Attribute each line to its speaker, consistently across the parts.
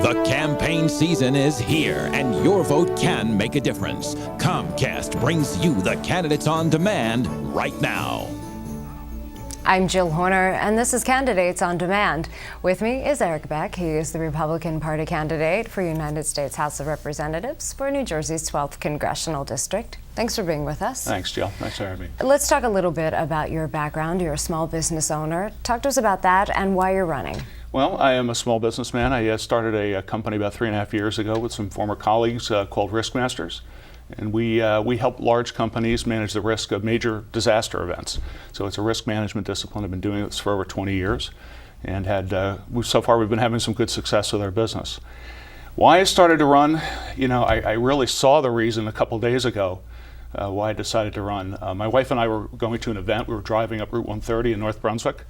Speaker 1: The campaign season is here, and your vote can make a difference. Comcast brings you the candidates on demand right now.
Speaker 2: I'm Jill Horner, and this is Candidates on Demand. With me is Eric Beck. He is the Republican Party candidate for United States House of Representatives for New Jersey's 12th Congressional District. Thanks for being with us.
Speaker 3: Thanks, Jill. Thanks for having me.
Speaker 2: Let's talk a little bit about your background. You're a small business owner. Talk to us about that and why you're running.
Speaker 3: Well, I am a small businessman. I started a company about 3.5 years ago with some former colleagues called Risk Masters. And we help large companies manage the risk of major disaster events. So it's a risk management discipline. I've been doing this for over 20 years. And so far we've been having some good success with our business. Why I started to run, I really saw the reason a couple days ago why I decided to run. My wife and I were going to an event. We were driving up Route 130 in North Brunswick.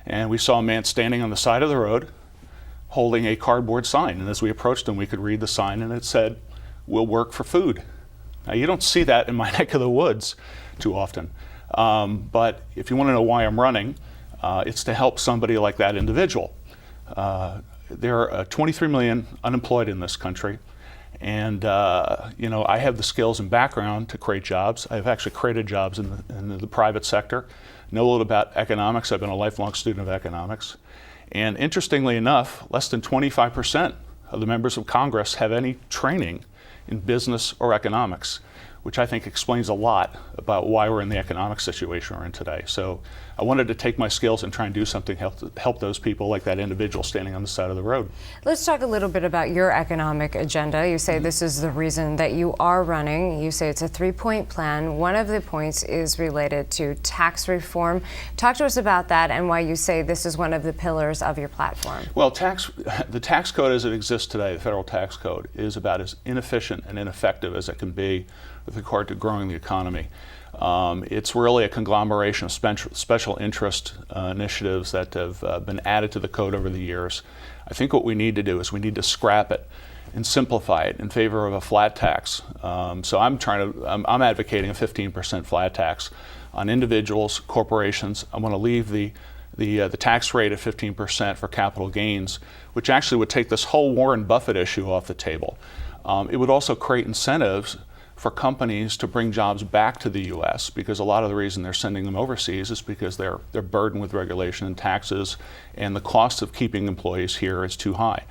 Speaker 3: And we saw a man standing on the side of the road holding a cardboard sign. And as we approached him, we could read the sign, and it said, "We'll work for food." Now, you don't see that in my neck of the woods too often. But if you want to know why I'm running, it's to help somebody like that individual. There are 23 million unemployed in this country. And I have the skills and background to create jobs. I've actually created jobs in the private sector. Know a little about economics. I've been a lifelong student of economics. And interestingly enough, less than 25% of the members of Congress have any training in business or economics, which I think explains a lot about why we're in the economic situation we're in today. So I wanted to take my skills and try and do something to help those people like that individual standing on the side of the road.
Speaker 2: Let's talk a little bit about your economic agenda. You say this is the reason that you are running. You say it's a 3-point plan. One of the points is related to tax reform. Talk to us about that and why you say this is one of the pillars of your platform.
Speaker 3: Well, the tax code as it exists today, the federal tax code, is about as inefficient and ineffective as it can be with regard to growing the economy. It's really a conglomeration of special interest initiatives that have been added to the code over the years. I think what we need to do is we need to scrap it and simplify it in favor of a flat tax. So I'm advocating a 15% flat tax on individuals, corporations. I want to leave the tax rate at 15% for capital gains, which actually would take this whole Warren Buffett issue off the table. It would also create incentives for companies to bring jobs back to the U.S. because a lot of the reason they're sending them overseas is because they're burdened with regulation and taxes, and the cost of keeping employees here is too high.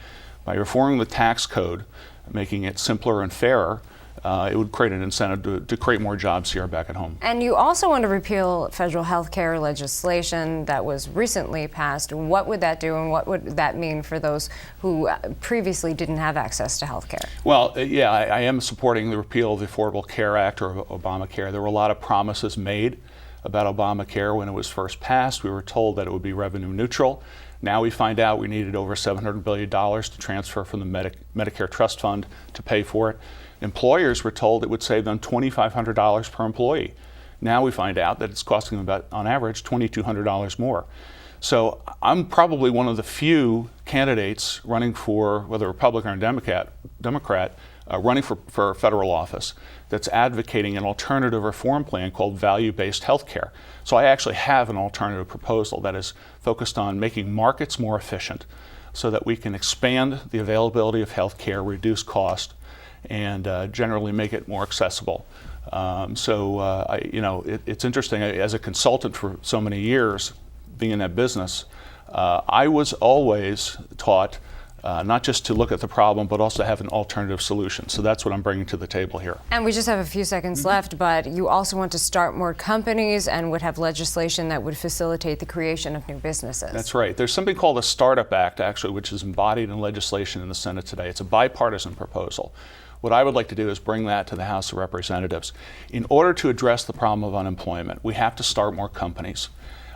Speaker 3: By reforming the tax code, making it simpler and fairer, it would create an incentive to create more jobs here back at home.
Speaker 2: And you also want to repeal federal health care legislation that was recently passed. What would that do, and what would that mean for those who previously didn't have access to health care?
Speaker 3: Well, yeah, I am supporting the repeal of the Affordable Care Act, or Obamacare. There were a lot of promises made about Obamacare when it was first passed. We were told that it would be revenue neutral. Now we find out we needed over $700 billion to transfer from the Medicare Trust Fund to pay for it. Employers were told it would save them $2,500 per employee. Now we find out that it's costing them about, on average, $2,200 more. So I'm probably one of the few candidates running for, whether Republican or Democrat, running for federal office that's advocating an alternative reform plan called value-based health care. So I actually have an alternative proposal that is focused on making markets more efficient so that we can expand the availability of health care, reduce cost, and generally make it more accessible. It's interesting. As a consultant for so many years, being in that business, I was always taught not just to look at the problem, but also have an alternative solution. So that's what I'm bringing to the table here.
Speaker 2: And we just have a few seconds left, but you also want to start more companies and would have legislation that would facilitate the creation of new businesses.
Speaker 3: That's right. There's something called a Startup Act, actually, which is embodied in legislation in the Senate today. It's a bipartisan proposal. What I would like to do is bring that to the House of Representatives. In order to address the problem of unemployment, we have to start more companies.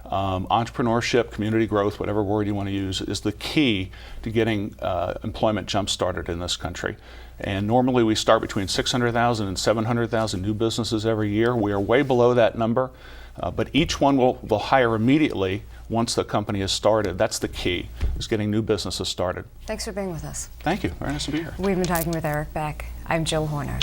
Speaker 3: Entrepreneurship, community growth, whatever word you want to use, is the key to getting employment jump-started in this country. And normally we start between 600,000 and 700,000 new businesses every year. We are way below that number, but each one will hire immediately once the company is started. That's the key, is getting new businesses started.
Speaker 2: Thanks for being with us.
Speaker 3: Thank you. Very nice to be here.
Speaker 2: We've been talking with Eric Beck. I'm Jill Horner.